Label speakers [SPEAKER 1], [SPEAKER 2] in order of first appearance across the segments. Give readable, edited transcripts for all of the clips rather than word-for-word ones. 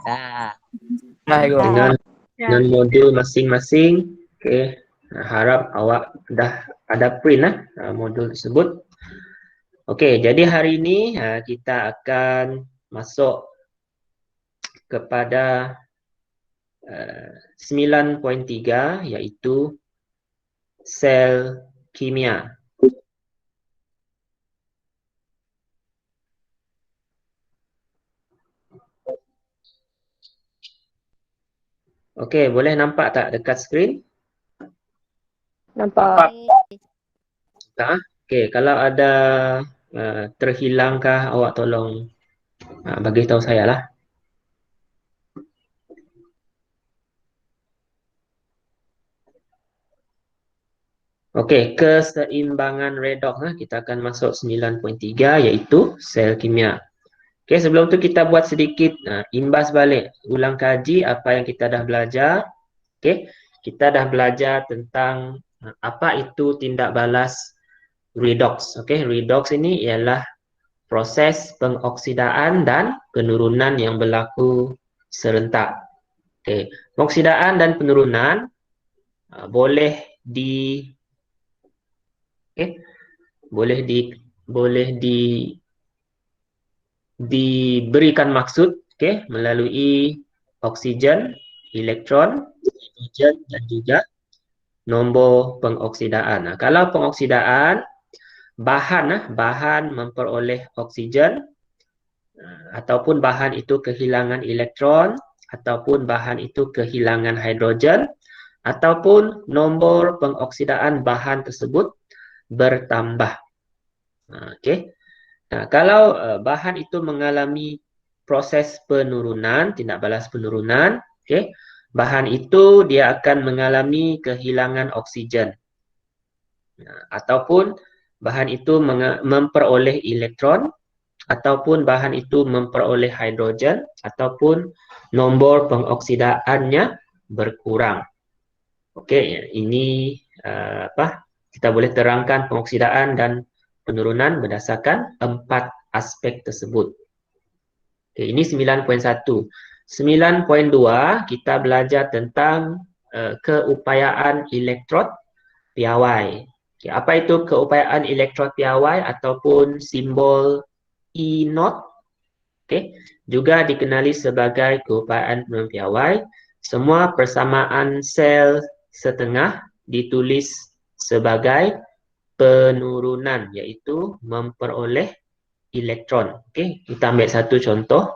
[SPEAKER 1] Dah.
[SPEAKER 2] dengan
[SPEAKER 3] Ya.
[SPEAKER 2] modul masing-masing. Okey, harap awak dah ada print modul tersebut. Okey, jadi hari ini kita akan masuk kepada 9.3 iaitu sel kimia. Okey, boleh nampak tak dekat skrin?
[SPEAKER 3] Nampak.
[SPEAKER 2] Tak? Okey, kalau ada terhilangkah, awak tolong bagi tahu saya lah. Okey, keseimbangan redoks kita akan masuk 9.3 iaitu sel kimia. Okey, sebelum tu kita buat sedikit imbas balik, ulang kaji apa yang kita dah belajar. Okey, kita dah belajar tentang apa itu tindak balas redoks. Okey, redoks ini ialah proses pengoksidaan dan penurunan yang berlaku serentak. Okey, pengoksidaan dan penurunan boleh diberikan maksud melalui oksigen, elektron, hidrogen dan juga nombor pengoksidaan. Kalau pengoksidaan bahan memperoleh oksigen ataupun bahan itu kehilangan elektron ataupun bahan itu kehilangan hidrogen ataupun nombor pengoksidaan bahan tersebut bertambah. Okey. Nah, kalau bahan itu mengalami proses penurunan, tindak balas penurunan, okey, bahan itu dia akan mengalami kehilangan oksigen. Ataupun bahan itu memperoleh elektron, ataupun bahan itu memperoleh hidrogen, ataupun nombor pengoksidaannya berkurang. Okey, ini kita boleh terangkan pengoksidaan dan penurunan berdasarkan 4 aspek tersebut. Okay, ini 9.1. 9.2 kita belajar tentang keupayaan elektrod piawai. Okay, apa itu keupayaan elektrod piawai ataupun simbol E0? Okay, juga dikenali sebagai keupayaan penurunan piawai. Semua persamaan sel setengah ditulis sebagai penurunan, iaitu memperoleh elektron. Okey, kita ambil satu contoh.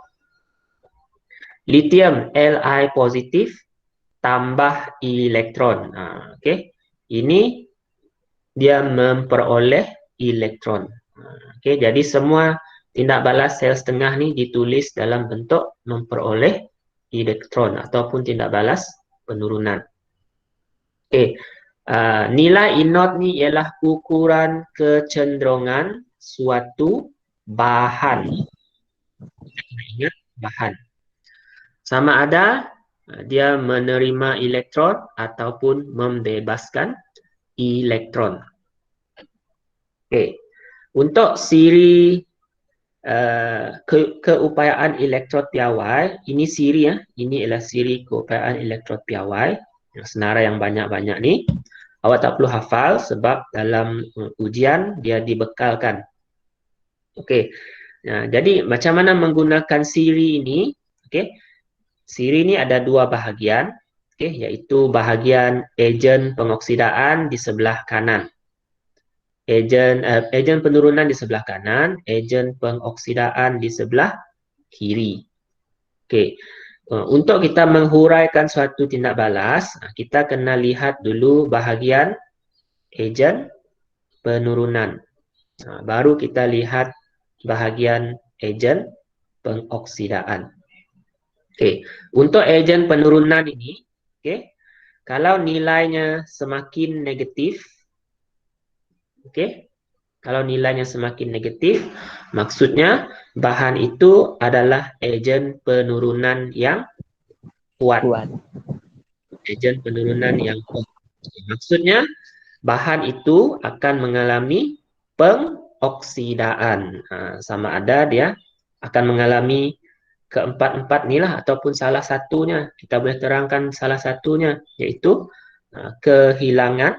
[SPEAKER 2] Lithium Li positif tambah elektron. Okey, ini dia memperoleh elektron. Okey, jadi semua tindak balas sel setengah ni ditulis dalam bentuk memperoleh elektron ataupun tindak balas penurunan. Okey. Nilai E0 ni ialah ukuran kecenderungan suatu bahan. Ingat bahan. Sama ada dia menerima elektron ataupun membebaskan elektron. Okey. Untuk siri keupayaan elektrod piawai, ini siri ini ialah siri keupayaan elektrod piawai. Senarai yang banyak-banyak ni awak tak perlu hafal sebab dalam ujian dia dibekalkan. Okey. Jadi macam mana menggunakan siri ini? Okey. Siri ini ada dua bahagian, iaitu bahagian ejen pengoksidaan di sebelah kanan. Ejen penurunan di sebelah kanan, ejen pengoksidaan di sebelah kiri. Okey. Untuk kita menghuraikan suatu tindak balas, kita kena lihat dulu bahagian ejen penurunan. Baru kita lihat bahagian ejen pengoksidaan. Okey, untuk ejen penurunan ini, kalau nilainya semakin negatif, kalau nilainya semakin negatif, maksudnya bahan itu adalah ejen penurunan yang kuat. Ejen penurunan yang kuat. Maksudnya bahan itu akan mengalami pengoksidaan. Sama ada dia akan mengalami keempat-empat ni lah ataupun salah satunya. Kita boleh terangkan salah satunya, iaitu kehilangan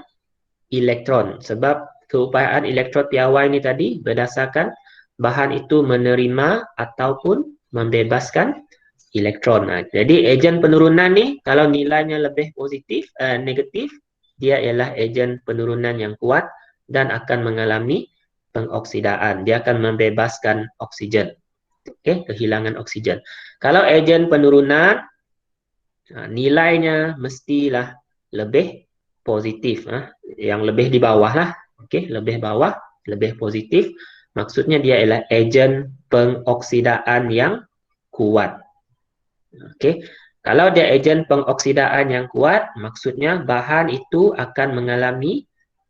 [SPEAKER 2] elektron. Sebab keupayaan elektron piawai ni tadi berdasarkan bahan itu menerima ataupun membebaskan elektron. Jadi ejen penurunan ni kalau nilainya lebih positif, negatif, dia ialah ejen penurunan yang kuat dan akan mengalami pengoksidaan. Dia akan membebaskan oksigen. Okey, kehilangan oksigen. Kalau ejen penurunan, nilainya mestilah lebih positif. Yang lebih di bawah lah. Okey, lebih bawah, lebih positif. Maksudnya dia ialah ejen pengoksidaan yang kuat. Okey, kalau dia ejen pengoksidaan yang kuat, maksudnya bahan itu akan mengalami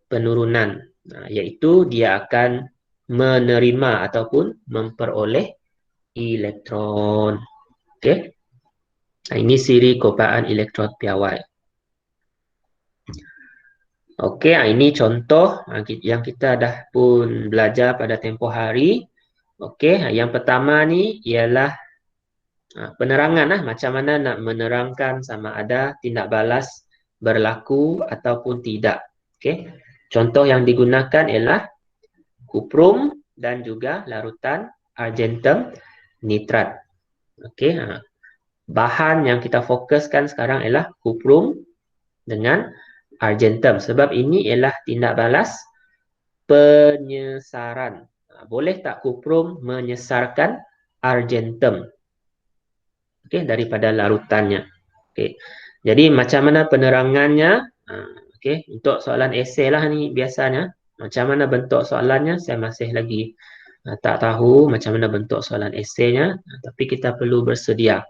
[SPEAKER 2] penurunan, iaitu dia akan menerima ataupun memperoleh elektron. Okey. Ini siri keupayaan elektron piawai. Okey, ini contoh yang kita dah pun belajar pada tempoh hari. Okey, yang pertama ni ialah penerangan macam mana nak menerangkan sama ada tindak balas berlaku ataupun tidak. Okey. Contoh yang digunakan ialah kuprum dan juga larutan argentum nitrat. Okey, bahan yang kita fokuskan sekarang ialah kuprum dengan argentum sebab ini ialah tindak balas penyesaran. Boleh tak kuprum menyesarkan argentum? Okey, daripada larutannya. Okey. Jadi macam mana penerangannya? Okey, untuk soalan esei lah ni biasanya. Macam mana bentuk soalannya saya masih lagi tak tahu macam mana bentuk soalan eseinya, tapi kita perlu bersedia.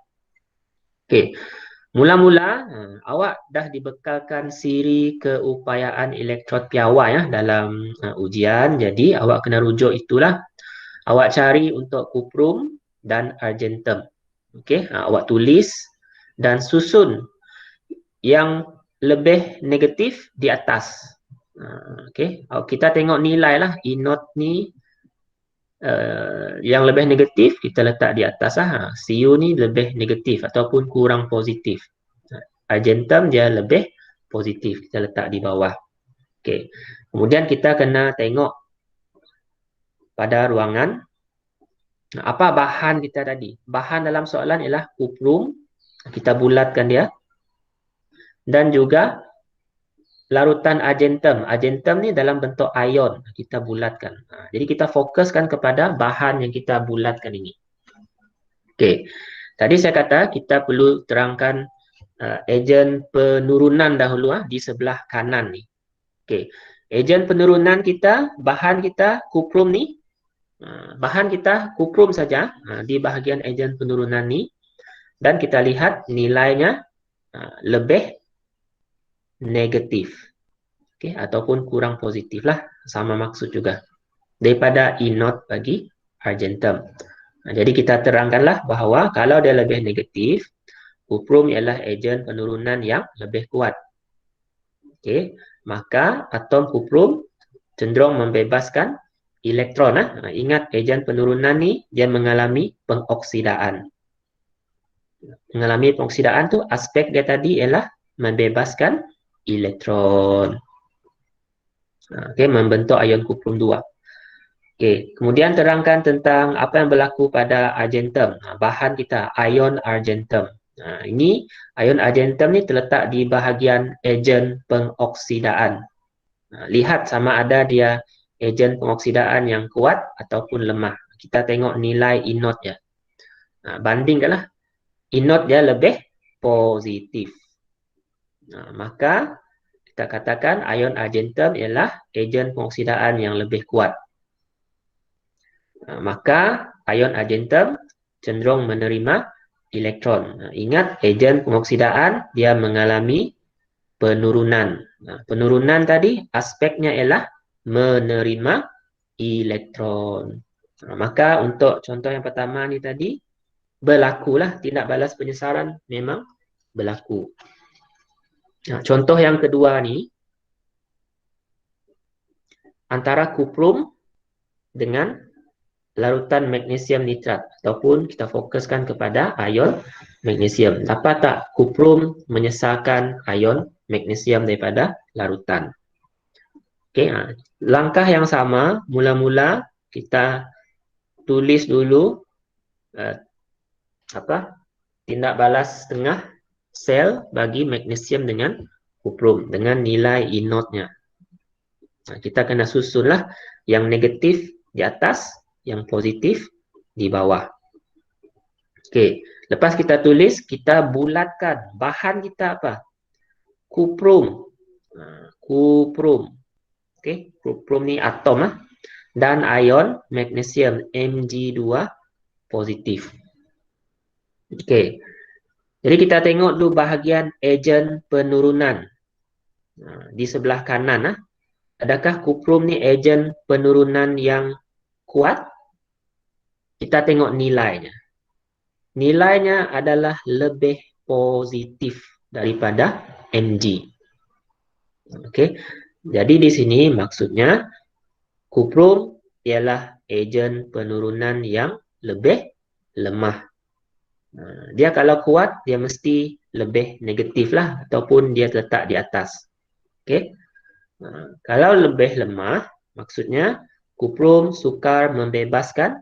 [SPEAKER 2] Okey. Mula-mula awak dah dibekalkan siri keupayaan elektron piawai dalam ujian. Jadi awak kena rujuk itulah. Awak cari untuk kuprum dan argentum. Okey, awak tulis dan susun yang lebih negatif di atas. Okey, kita tengok nilai lah. E-note ni yang lebih negatif kita letak di atas lah. CU ni lebih negatif ataupun kurang positif. Argentum dia lebih positif, kita letak di bawah. Okey. Kemudian kita kena tengok pada ruangan apa bahan kita tadi. Bahan dalam soalan ialah kuprum, kita bulatkan dia. Dan juga larutan argentum. Argentum ni dalam bentuk ion, kita bulatkan. Jadi kita fokuskan kepada bahan yang kita bulatkan ini. Okey. Tadi saya kata kita perlu terangkan ejen penurunan dahulu di sebelah kanan ni. Okey. Ejen penurunan kita, bahan kita kuprum ni. Bahan kita kuprum saja di bahagian ejen penurunan ni. Dan kita lihat nilainya lebih negatif. Okey, ataupun kurang positif lah. Sama maksud juga. Daripada E-note bagi argentum. Jadi kita terangkanlah bahawa kalau dia lebih negatif, kuprum ialah ejen penurunan yang lebih kuat. Okey, maka atom kuprum cenderung membebaskan elektron. Ingat ejen penurunan ni dia mengalami pengoksidaan. Mengalami pengoksidaan tu aspek dia tadi ialah membebaskan elektron. Okey, membentuk ion kuprum 2. Okey, kemudian terangkan tentang apa yang berlaku pada argentum. Bahan kita, ion argentum. Ini ion argentum ni terletak di bahagian ejen pengoksidaan. Lihat sama ada dia ejen pengoksidaan yang kuat ataupun lemah. Kita tengok nilai E-note ya. Bandingkanlah. E-note dia lebih positif. Maka kita katakan ion argentum ialah ejen pengoksidaan yang lebih kuat. Maka ion argentum cenderung menerima elektron. Ingat, ejen pengoksidaan dia mengalami penurunan. Penurunan tadi aspeknya ialah menerima elektron. Maka untuk contoh yang pertama ni tadi, berlakulah tindak balas penyesaran memang berlaku. Contoh yang kedua ni, antara kuprum dengan larutan magnesium nitrat ataupun kita fokuskan kepada ion magnesium. Dapat tak kuprum menyesarkan ion magnesium daripada larutan? Okey, langkah yang sama, mula-mula kita tulis dulu tindak balas setengah sel bagi magnesium dengan kuprum dengan nilai E0-nya. Kita kena susunlah yang negatif di atas, yang positif di bawah. Okey, lepas kita tulis, kita bulatkan bahan kita apa? Kuprum. Kuprum. Okey, kuprum ni atom dan ion magnesium Mg2 positif. Okey. Jadi kita tengok dulu bahagian ejen penurunan. Di sebelah kanan adakah kuprum ni ejen penurunan yang kuat? Kita tengok nilainya. Nilainya adalah lebih positif daripada Mg. Okey. Jadi di sini maksudnya kuprum ialah ejen penurunan yang lebih lemah. Dia kalau kuat dia mesti lebih negatif lah ataupun dia letak di atas. Okey. Kalau lebih lemah, maksudnya kuprum sukar membebaskan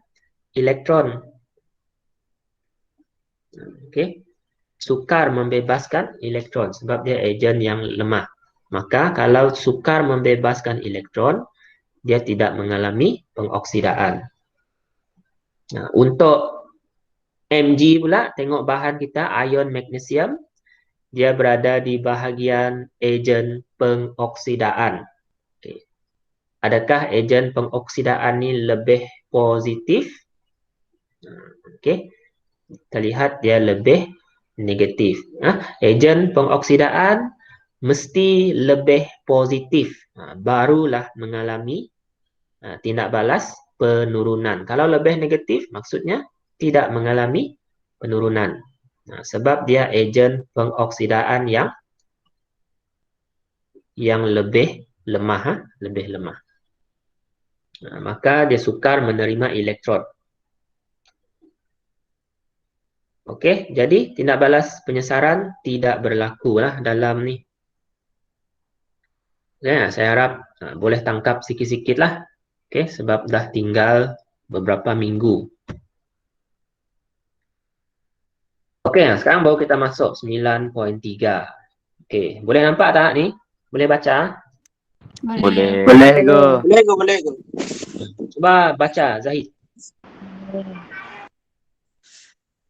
[SPEAKER 2] elektron. Okey. Sukar membebaskan elektron sebab dia ejen yang lemah. Maka kalau sukar membebaskan elektron, dia tidak mengalami pengoksidaan. Untuk Mg pula, tengok bahan kita ion magnesium, dia berada di bahagian ejen pengoksidaan. Okay. Adakah ejen pengoksidaan ni lebih positif? Okey. Kita lihat dia lebih negatif. Ejen pengoksidaan mesti lebih positif. Barulah mengalami tindak balas penurunan. Kalau lebih negatif, maksudnya tidak mengalami penurunan. Sebab dia ejen pengoksidaan yang lebih lemah, maka dia sukar menerima elektron. Okey, jadi tindak balas penyesaran tidak berlaku dalam ni. Ya, saya harap boleh tangkap sikit-sikit lah. Okey, sebab dah tinggal beberapa minggu. Okey, sekarang baru kita masuk 9.3. Okey, boleh nampak tak ni? Boleh baca?
[SPEAKER 1] Boleh.
[SPEAKER 3] Boleh go.
[SPEAKER 2] Cuba baca, Zahid.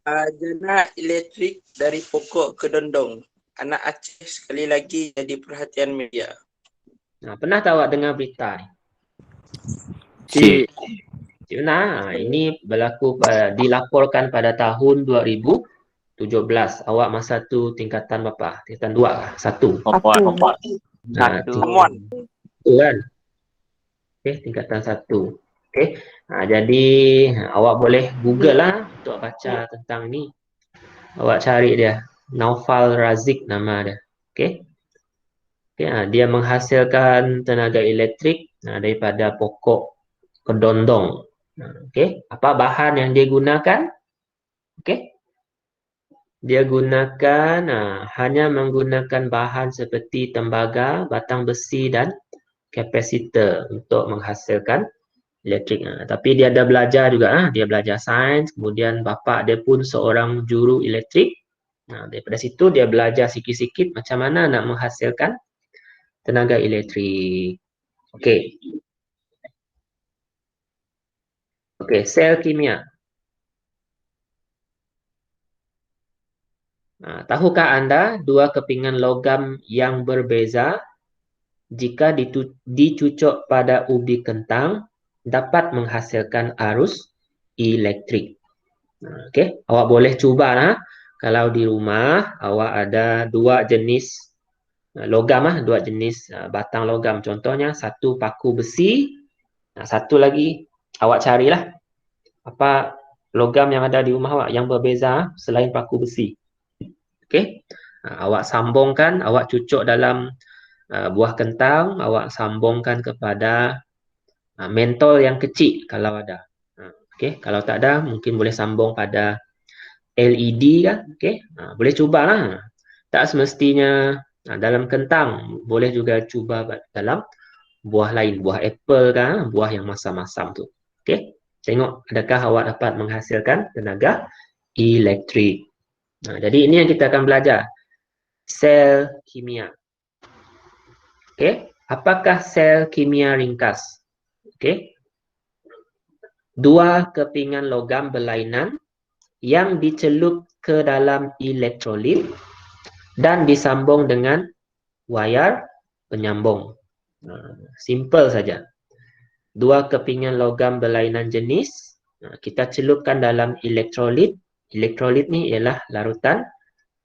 [SPEAKER 3] Jana elektrik dari pokok ke dondong. Anak Aceh sekali lagi jadi perhatian media.
[SPEAKER 2] Pernah tak awak dengar berita ni?
[SPEAKER 1] Cik.
[SPEAKER 2] Nah, ini berlaku dilaporkan pada tahun 2017. Awak masa tu tingkatan berapa? Tingkatan 2, 1.
[SPEAKER 1] Satu.
[SPEAKER 2] Itu kan? Okey, tingkatan 1. Okey. Jadi awak boleh Google lah untuk baca tentang ni. Awak cari dia. Naufal Razik nama dia. Okey. Dia menghasilkan tenaga elektrik daripada pokok kedondong. Okey. Apa bahan yang dia gunakan? Okey. Dia gunakan hanya menggunakan bahan seperti tembaga, batang besi dan kapasitor untuk menghasilkan elektrik. Tapi dia ada belajar juga, dia belajar sains, kemudian bapa dia pun seorang juru elektrik. Daripada situ dia belajar sikit-sikit macam mana nak menghasilkan tenaga elektrik. Okey. Okey, sel kimia. Tahukah anda dua kepingan logam yang berbeza jika dicucuk pada ubi kentang dapat menghasilkan arus elektrik? Okey, awak boleh cuba kalau di rumah awak ada dua jenis logam dua jenis batang logam, contohnya satu paku besi, satu lagi awak carilah apa logam yang ada di rumah awak yang berbeza selain paku besi. Okey, awak sambungkan, awak cucuk dalam buah kentang, awak sambungkan kepada mentol yang kecil kalau ada. Okey, kalau tak ada mungkin boleh sambung pada LED kan. Okey, boleh cubalah. Tak semestinya dalam kentang, boleh juga cuba dalam buah lain, buah apple kan, buah yang masam-masam tu. Okey, tengok adakah awak dapat menghasilkan tenaga elektrik. Jadi ini yang kita akan belajar. Sel kimia. Okey, apakah sel kimia ringkas? Okey. Dua kepingan logam berlainan yang dicelup ke dalam elektrolit dan disambung dengan wayar penyambung. Simple saja. Dua kepingan logam berlainan jenis, kita celupkan dalam elektrolit. Elektrolit ni ialah larutan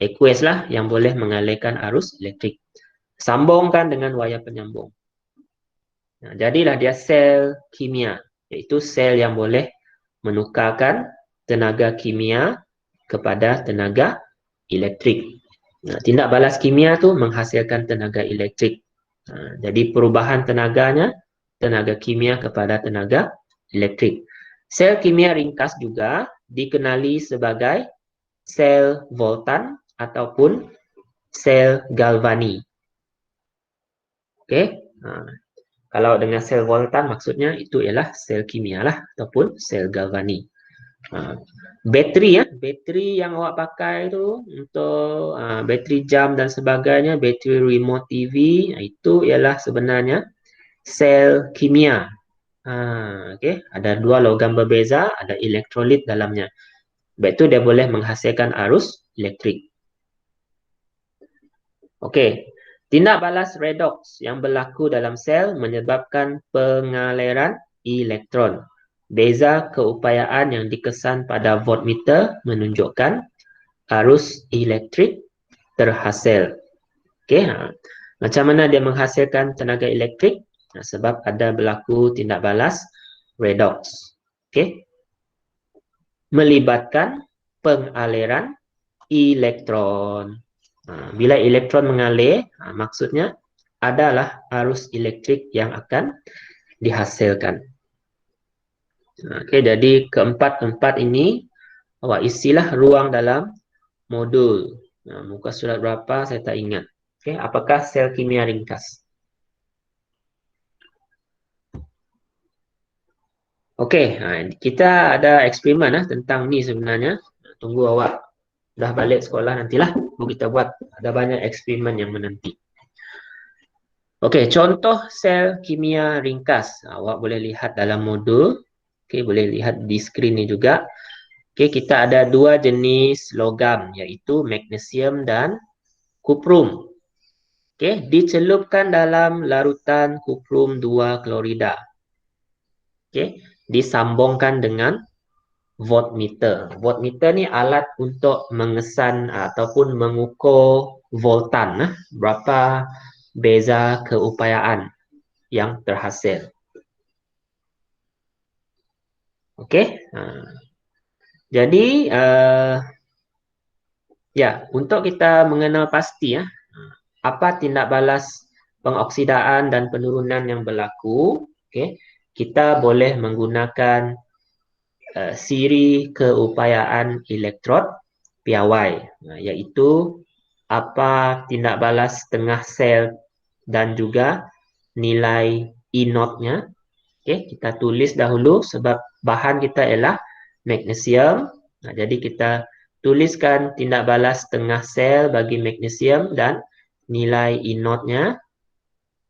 [SPEAKER 2] aqueous lah yang boleh mengalirkan arus elektrik. Sambungkan dengan wayar penyambung. Jadilah dia sel kimia, iaitu sel yang boleh menukarkan tenaga kimia kepada tenaga elektrik. Tindak balas kimia tu menghasilkan tenaga elektrik. Jadi perubahan tenaganya, tenaga kimia kepada tenaga elektrik. Sel kimia ringkas juga dikenali sebagai sel Voltan ataupun sel Galvani. Okey. Kalau dengan sel Voltan maksudnya itu ialah sel kimia lah ataupun sel Galvani. Bateri bateri yang awak pakai tu untuk bateri jam dan sebagainya, bateri remote TV, itu ialah sebenarnya sel kimia. Okey, ada dua logam berbeza, ada elektrolit dalamnya. Sebab itu dia boleh menghasilkan arus elektrik. Okey, tindak balas redox yang berlaku dalam sel menyebabkan pengaliran elektron. Beza keupayaan yang dikesan pada voltmeter menunjukkan arus elektrik terhasil. Okey, macam mana dia menghasilkan tenaga elektrik? Sebab ada berlaku tindak balas redox. Okey. Melibatkan pengaliran elektron. Bila elektron mengalir, maksudnya adalah arus elektrik yang akan dihasilkan. Okey, jadi keempat-empat ini awak isilah ruang dalam modul. Muka surat berapa saya tak ingat. Okey, apakah sel kimia ringkas? Okey, kita ada eksperimen tentang ni sebenarnya. Tunggu awak dah balik sekolah nantilah kita buat. Ada banyak eksperimen yang menanti. Okey, contoh sel kimia ringkas. Awak boleh lihat dalam modul. Okey, boleh lihat di skrin ni juga. Okey, kita ada dua jenis logam, iaitu magnesium dan kuprum. Okey, dicelupkan dalam larutan kuprum 2 klorida. Okey, disambungkan dengan voltmeter. Voltmeter ni alat untuk mengesan ataupun mengukur voltan, berapa beza keupayaan yang terhasil. Okey. Jadi untuk kita mengenal pasti apa tindak balas pengoksidaan dan penurunan yang berlaku, okey, kita boleh menggunakan siri keupayaan elektrod piawai, iaitu apa tindak balas tengah sel dan juga nilai E0-nya. Okey, kita tulis dahulu sebab bahan kita ialah magnesium. Jadi kita tuliskan tindak balas tengah sel bagi magnesium dan nilai E0-nya.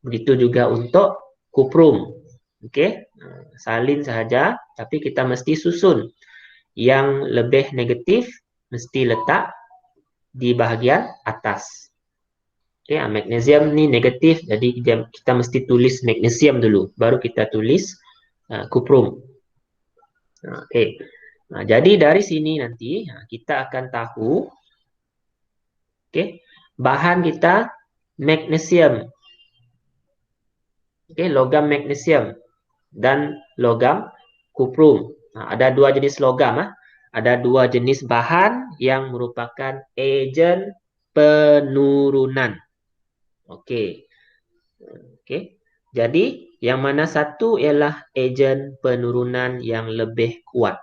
[SPEAKER 2] Begitu juga untuk kuprum. Okey, salin sahaja, tapi kita mesti susun. Yang lebih negatif mesti letak di bahagian atas. Okey, magnesium ni negatif, jadi kita mesti tulis magnesium dulu, baru kita tulis kuprum. Okey, jadi dari sini nanti kita akan tahu, okey, bahan kita magnesium. Okey, logam magnesium dan logam kuprum. Ada dua jenis logam. Ada dua jenis bahan yang merupakan ejen penurunan. Okey. Okey. Jadi, yang mana satu ialah ejen penurunan yang lebih kuat.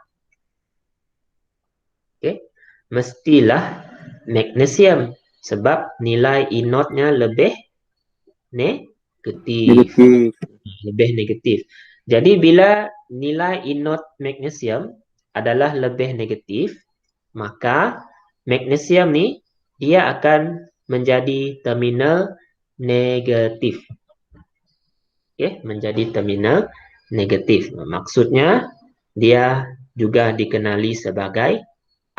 [SPEAKER 2] Okey. Mestilah magnesium sebab nilai E0-nya lebih negatif.
[SPEAKER 1] Negatif.
[SPEAKER 2] Lebih negatif. Jadi, bila nilai E0 magnesium adalah lebih negatif, maka magnesium ni dia akan menjadi terminal negatif. Okey, menjadi terminal negatif. Maksudnya dia juga dikenali sebagai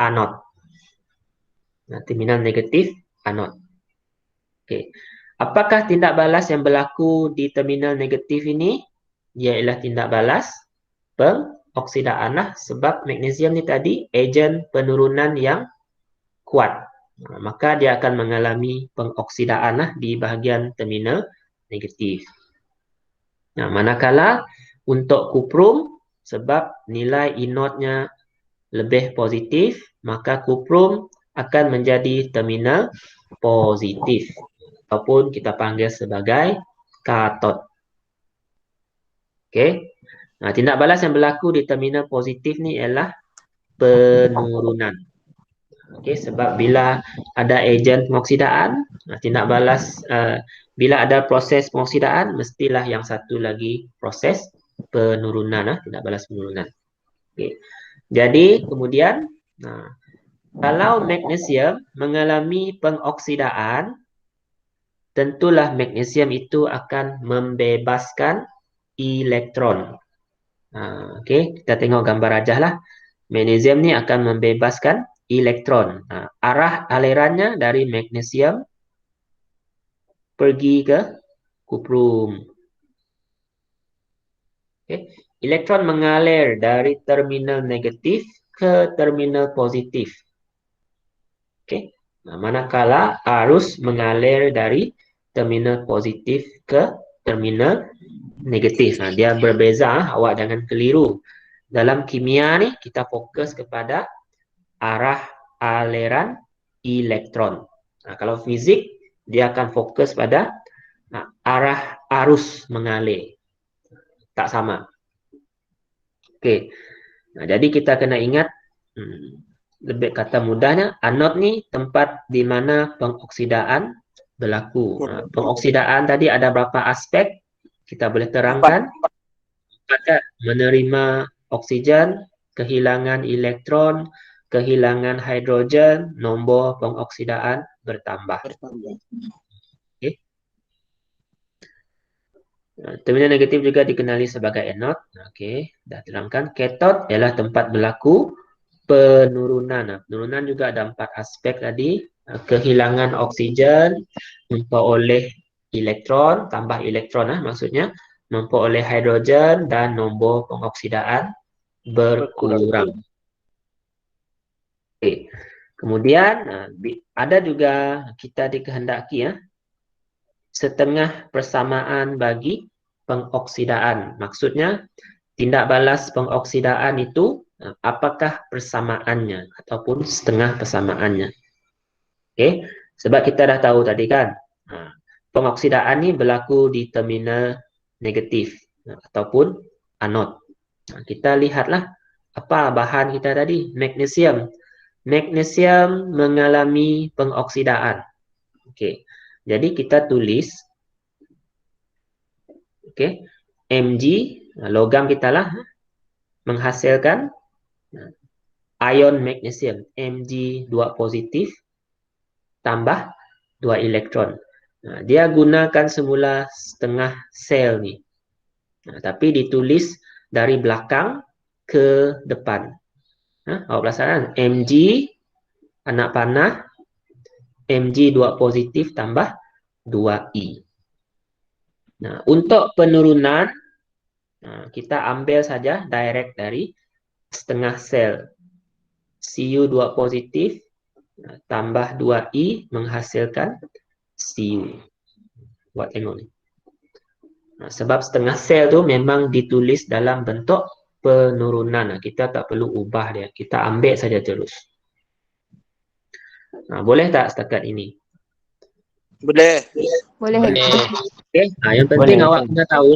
[SPEAKER 2] anod. Terminal negatif anod. Okey. Apakah tindak balas yang berlaku di terminal negatif ini? Dia ialah tindak balas pengoksidaan lah, sebab magnesium ni tadi ejen penurunan yang kuat. Maka dia akan mengalami pengoksidaan lah di bahagian terminal negatif. Manakala untuk kuprum, sebab nilai E0-nya lebih positif, maka kuprum akan menjadi terminal positif ataupun kita panggil sebagai katod. Okey. Tindak balas yang berlaku di terminal positif ni ialah penurunan. Okey, sebab bila ada ejen pengoksidaan, tindak balas bila ada proses pengoksidaan, mestilah yang satu lagi proses penurunan, tindak balas penurunan. Okey. Jadi, kemudian kalau magnesium mengalami pengoksidaan, tentulah magnesium itu akan membebaskan elektron. Okey, kita tengok gambar rajah lah. Magnesium ni akan membebaskan elektron. Arah alirannya dari magnesium pergi ke kuprum. Okay. Elektron mengalir dari terminal negatif ke terminal positif. Okay. Manakala arus mengalir dari terminal positif ke terminal negatif. Dia berbeza, awak jangan keliru. Dalam kimia ni kita fokus kepada arah aliran elektron. Kalau fizik, dia akan fokus pada arah arus mengalir. Tak sama. Okey. Jadi kita kena ingat, lebih kata mudahnya, anod ni tempat di mana pengoksidaan berlaku. Pengoksidaan tadi ada berapa aspek? Kita boleh terangkan. Menerima oksigen, kehilangan elektron, kehilangan hidrogen, nombor pengoksidaan bertambah. Okay. Terminal negatif juga dikenali sebagai anod. Okey, dah terangkan. Katod ialah tempat berlaku penurunan. Penurunan juga ada 4 aspek tadi. Kehilangan oksigen, memperoleh elektron, tambah elektron maksudnya, memperoleh hidrogen dan nombor pengoksidaan berkurang. Okay. Kemudian ada juga kita dikehendaki setengah persamaan bagi pengoksidaan. Maksudnya tindak balas pengoksidaan itu apakah persamaannya ataupun setengah persamaannya. Okey, sebab kita dah tahu tadi kan, pengoksidaan ni berlaku di terminal negatif ataupun anod. Kita lihatlah apa bahan kita tadi, magnesium. Magnesium mengalami pengoksidaan. Okey. Jadi kita tulis Mg, logam kita lah menghasilkan ion magnesium Mg 2 positif tambah 2 elektron. Dia gunakan semula setengah sel ni. Tapi ditulis dari belakang ke depan. Awak perasan Mg anak panah Mg 2 positif tambah 2E. Untuk penurunan kita ambil saja direct dari setengah sel. Cu 2 positif tambah 2E menghasilkan Cu. Buat tengok ni. Sebab setengah sel tu memang ditulis dalam bentuk penurunan. Kita tak perlu ubah dia. Kita ambil saja terus. Boleh tak setakat ini?
[SPEAKER 3] Boleh.
[SPEAKER 4] Boleh.
[SPEAKER 2] Okey. Yang penting
[SPEAKER 1] Boleh.
[SPEAKER 2] awak kena tahu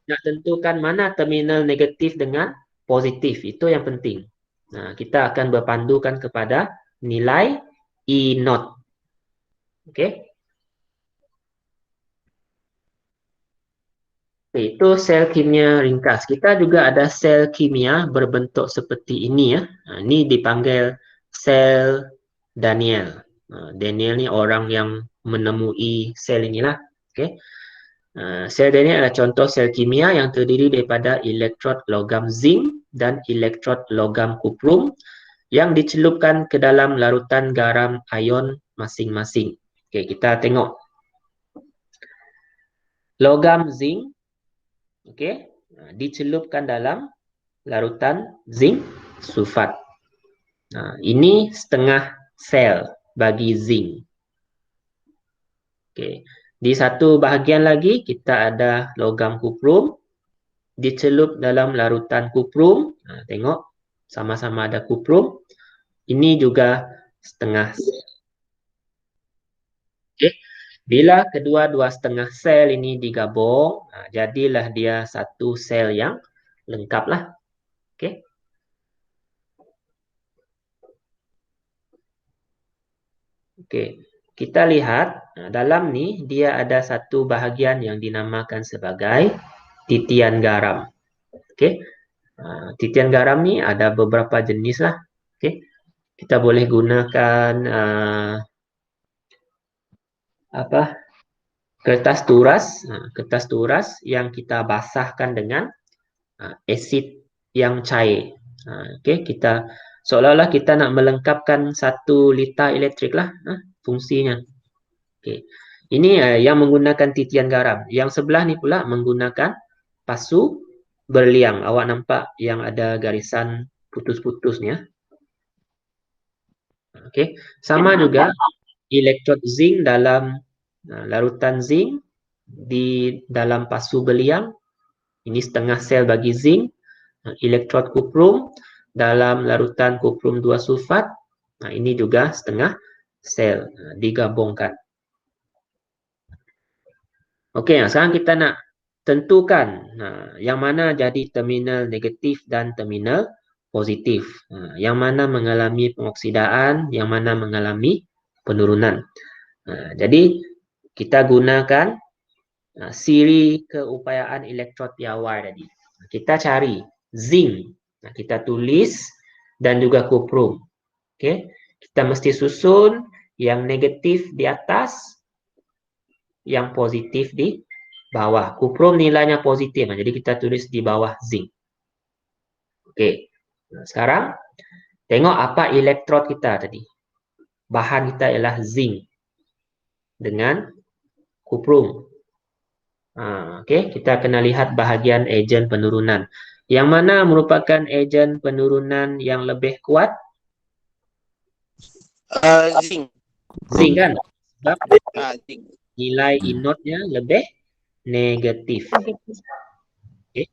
[SPEAKER 2] nak tentukan mana terminal negatif dengan positif. Itu yang penting. Kita akan berpandukan kepada nilai E0. Okey. Itu sel kimia ringkas. Kita juga ada sel kimia berbentuk seperti ini ya. Ini dipanggil sel Daniel. Daniel ni orang yang menemui sel inilah. Okey. Sel Daniel adalah contoh sel kimia yang terdiri daripada elektrod logam zinc dan elektrod logam kuprum yang dicelupkan ke dalam larutan garam ion masing-masing. Okey, kita tengok. Logam zinc, okey, dicelupkan dalam larutan zinc sulfat. Ini setengah sel bagi zinc. Okey. Di satu bahagian lagi kita ada logam kuprum dicelup dalam larutan kuprum. Tengok sama-sama ada kuprum. Ini juga setengah sel. Okey. Bila kedua-dua setengah sel ini digabung, jadilah dia satu sel yang lengkap lah. Okey. Okey. Kita lihat dalam ni dia ada satu bahagian yang dinamakan sebagai titian garam. Okey. Titian garam ni ada beberapa jenis lah. Okey. Kita boleh gunakan kertas turas, kertas turas yang kita basahkan dengan asid yang cair. Okey, kita seolah-olah kita nak melengkapkan satu litar elektrik lah fungsinya. Okey. Ini yang menggunakan titian garam. Yang sebelah ni pula menggunakan pasu berliang. Awak nampak yang ada garisan putus-putus ni ya. Okey. Sama juga elektrod zinc dalam larutan zinc di dalam pasu berliang. Ini setengah sel bagi zinc. Elektrod kuprum dalam larutan kuprum 2 sulfat. Ini juga setengah sel digabungkan. Okey, sekarang kita nak tentukan yang mana jadi terminal negatif dan terminal positif. Yang mana mengalami pengoksidaan, yang mana mengalami penurunan. Jadi kita gunakan siri keupayaan elektrod piawai tadi. Kita cari zinc. Kita tulis dan juga kuprum. Okey, kita mesti susun yang negatif di atas, yang positif di bawah. Kuprum nilainya positif, jadi kita tulis di bawah zinc. Okey. Sekarang tengok apa elektrod kita tadi. Bahan kita ialah zinc dengan kuprum. Okey, kita kena lihat bahagian ejen penurunan. Yang mana merupakan ejen penurunan yang lebih kuat?
[SPEAKER 3] Zinc.
[SPEAKER 2] Zinc kan? Sebab
[SPEAKER 3] Zinc.
[SPEAKER 2] nilai inotnya lebih negatif. Okay.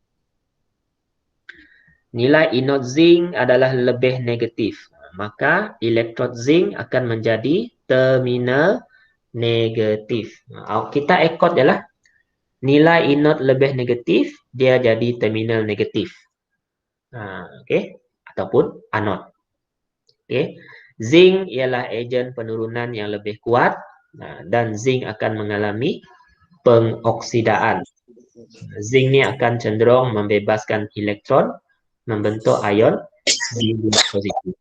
[SPEAKER 2] Nilai inot zinc adalah lebih negatif. Maka elektrod zinc akan menjadi terminal negatif. Kita ikut je lah. Nilai inot lebih negatif, dia jadi terminal negatif. Okey. Ataupun anod. Okey. Zinc ialah ejen penurunan yang lebih kuat. Dan zinc akan mengalami pengoksidaan. Zinc ni akan cenderung membebaskan elektron, membentuk ion zinc positif.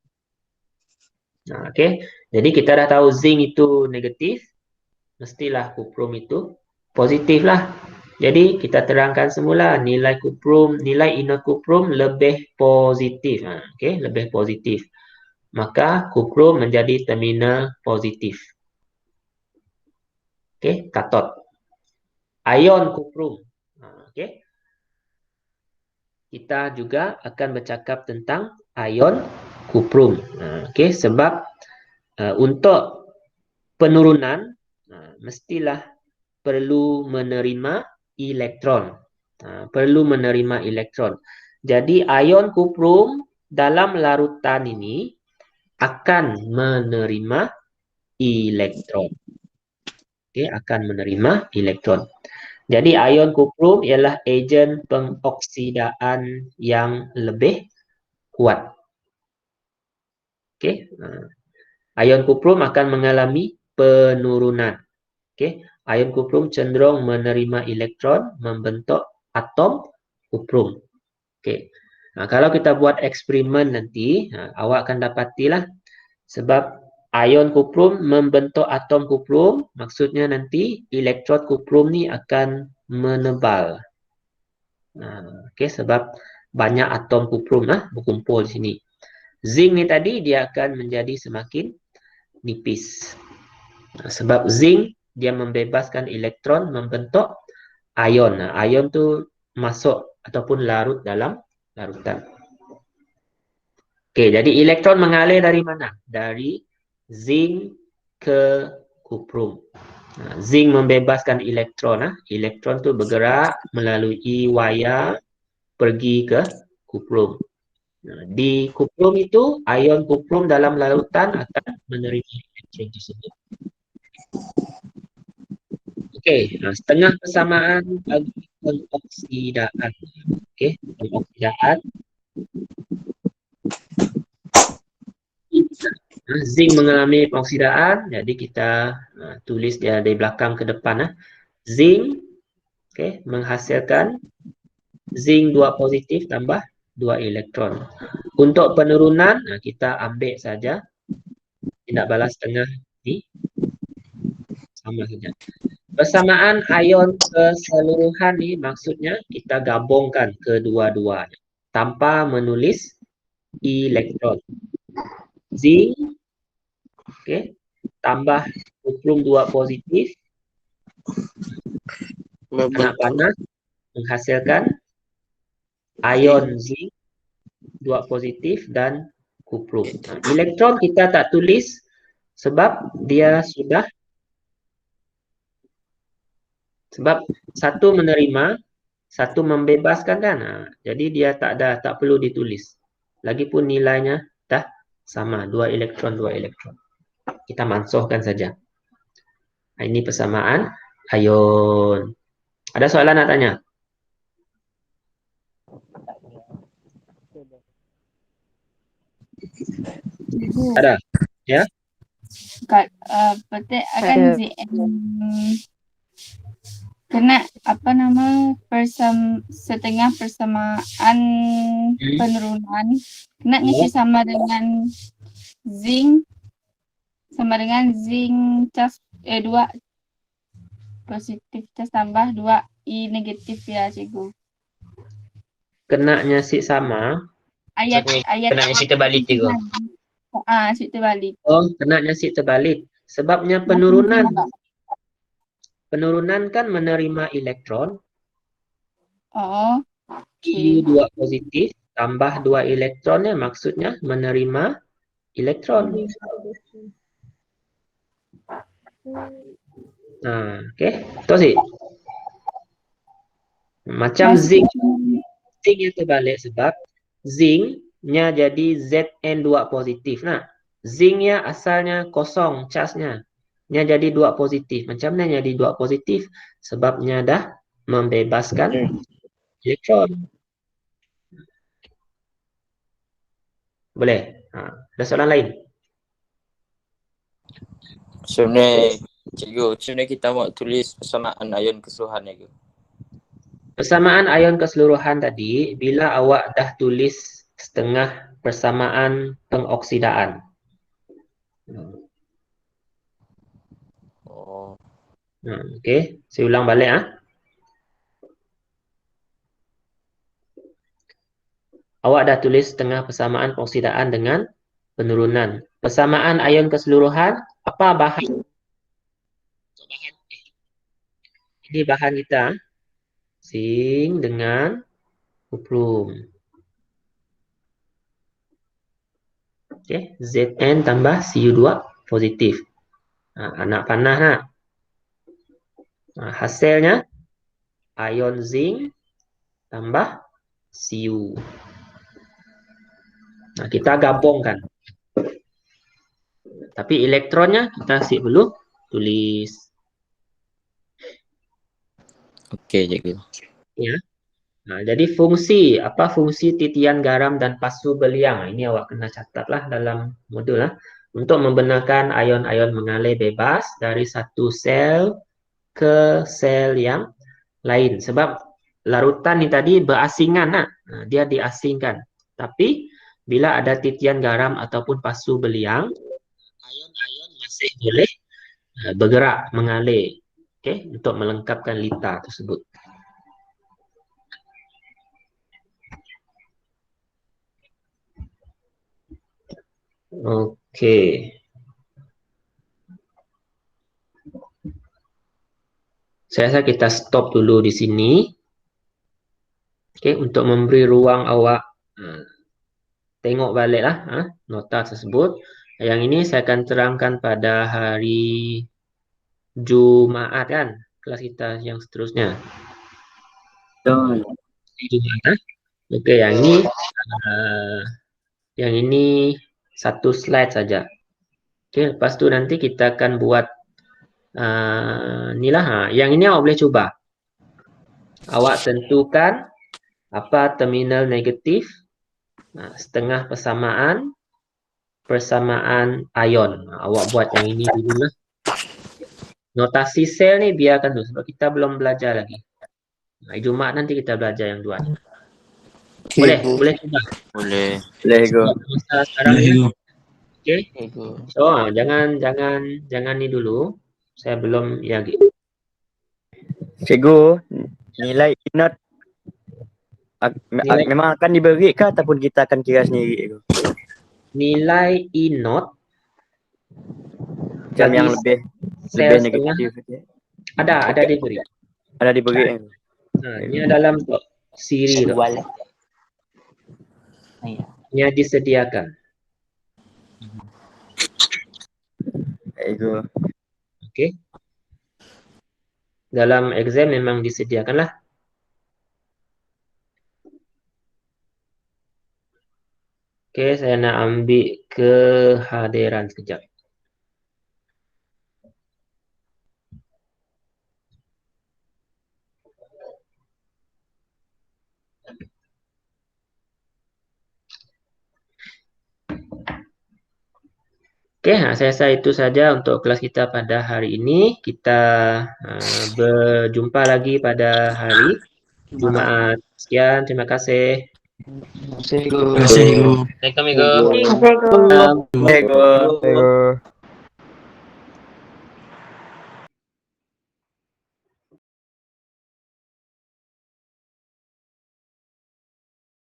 [SPEAKER 2] Okey, jadi kita dah tahu zinc itu negatif, mestilah kuprum itu positif lah. Jadi kita terangkan semula nilai kuprum, nilai inot kuprum lebih positif. Okey, lebih positif. Maka kuprum menjadi terminal positif. Okey, katot. Ion kuprum. Okey. Kita juga akan bercakap tentang ion kuprum. Okey, sebab untuk penurunan mestilah perlu menerima elektron. Perlu menerima elektron. Jadi ion kuprum dalam larutan ini akan menerima elektron. okey, akan menerima elektron. Jadi ion kuprum ialah ejen pengoksidaan yang lebih kuat. Okey. Ion kuprum akan mengalami penurunan. Okey. Ion kuprum cenderung menerima elektron membentuk atom kuprum. Okey. Kalau kita buat eksperimen nanti, awak akan dapatilah sebab ion kuprum membentuk atom kuprum, maksudnya nanti elektron kuprum ni akan menebal. Okey, sebab banyak atom kuprum berkumpul di sini. Zinc ni tadi dia akan menjadi semakin nipis. Sebab zinc dia membebaskan elektron membentuk ion. Ion tu masuk ataupun larut dalam larutan. Okey, jadi elektron mengalir dari mana? Dari zinc ke kuprum. Zinc membebaskan elektron. Elektron tu bergerak melalui wayar pergi ke kuprum. Di kuprum itu, ion kuprum dalam larutan akan menerima elektron tersebut. Okey, setengah persamaan bagi pengoksidaan. Okey, pengoksidaan. Zinc mengalami pengoksidaan, jadi kita tulis dia dari belakang ke depan. Zinc menghasilkan zinc 2 positif tambah 2 elektron. Untuk penurunan, kita ambil saja tindak balas tengah ni sama saja. Persamaan ion keseluruhan ni maksudnya kita gabungkan kedua-duanya tanpa menulis elektron. Zinc tambah kuprum 2 positif anak panas menghasilkan ion zinc 2 positif dan kuprum. Elektron kita tak tulis sebab dia sudah, sebab satu menerima, satu membebaskan kan. Jadi dia tak perlu ditulis. Lagipun nilainya dah sama, 2 elektron 2 elektron. Kita mansuhkan saja. Ini persamaan ion. Ada soalan nak tanya? Ada? Ya?
[SPEAKER 4] Berarti akan kena apa nama setengah persamaan penurunan kena ngisi sama dengan zinc cas 2 positif cas tambah 2 I negatif ya cikgu.
[SPEAKER 2] Kena nyasi sama.
[SPEAKER 4] Ayat
[SPEAKER 2] kena nyasi terbalik cikgu.
[SPEAKER 4] Nyasi terbalik.
[SPEAKER 2] Oh, kena nyasi terbalik. Sebabnya penurunan kan menerima elektron.
[SPEAKER 4] Oh.
[SPEAKER 2] I 2 positif tambah 2 elektronnya maksudnya menerima elektron. Okey. Betul sih? Macam zinc yang terbalik sebab zinc-nya jadi Zn2 positif. Zinc-nya asalnya kosong charge-nya. Nya jadi 2 positif. Macam mana jadi 2 positif? Sebabnya dah membebaskan elektron. Boleh? Ada soalan lain?
[SPEAKER 1] Sebenarnya kita mau tulis persamaan ion keseluruhan ya.
[SPEAKER 2] Persamaan ion keseluruhan tadi, bila awak dah tulis setengah persamaan pengoksidaan. Okey, saya ulang balik. Awak dah tulis setengah persamaan pengoksidaan dengan penurunan. Persamaan ion keseluruhan, apa bahan? Ini bahan kita. Zinc dengan kuprum. Okey, Zn tambah Cu2 positif. Anak panah. Hasilnya ion zinc tambah Cu. Kita gabungkan. Tapi elektronnya kita asyik perlu tulis.
[SPEAKER 1] Okey, cikgu.
[SPEAKER 2] Ya. Jadi fungsi, apa fungsi titian garam dan pasu beliang? Ini awak kena catatlah dalam modul lah. Untuk membenarkan ion-ion mengalir bebas dari satu sel ke sel yang lain. Sebab larutan ni tadi berasingan lah. Dia diasingkan. Tapi bila ada titian garam ataupun pasu beliang, ion-ion masih boleh bergerak mengalir. Okay? Untuk melengkapkan lita tersebut. Okey. Saya rasa kita stop dulu di sini. Okey, untuk memberi ruang awak tengok baliklah nota tersebut. Yang ini saya akan terangkan pada hari Jumaat kan, kelas kita yang seterusnya.
[SPEAKER 1] Betul.
[SPEAKER 2] Jumaat. Okey, yang ini satu slide saja. Okey, lepas tu nanti kita akan buat inilah. Yang ini awak boleh cuba. Awak tentukan apa terminal negatif, setengah persamaan ion. Awak buat yang ini dulu lah. Notasi sel ni biarkan dulu sebab kita belum belajar lagi. Jumaat nanti kita belajar yang dua ni. Boleh cuba.
[SPEAKER 1] Boleh. Boleh, cikgu.
[SPEAKER 2] Masa sekarang ni. Okey.
[SPEAKER 3] Cikgu.
[SPEAKER 2] So, jangan ni dulu. Saya belum lagi.
[SPEAKER 5] Cikgu, nilai inot memang akan diberi ke ataupun kita akan kira sendiri, cikgu?
[SPEAKER 2] Nilai E naught
[SPEAKER 5] Macam yang lebih negatif.
[SPEAKER 2] ada diberi.
[SPEAKER 5] Ada diberi.
[SPEAKER 2] Ini dalam siri tu. Ini disediakan.
[SPEAKER 5] Cikgu.
[SPEAKER 2] Okey. Dalam exam memang disediakan lah. Okey, saya nak ambil kehadiran sekejap. Okey, saya rasa itu saja untuk kelas kita pada hari ini. Kita berjumpa lagi pada hari Jumaat. Sekian, terima kasih.
[SPEAKER 3] Cikgu.
[SPEAKER 1] Terima kasih, cikgu.
[SPEAKER 2] Assalamualaikum.
[SPEAKER 5] Cikgu.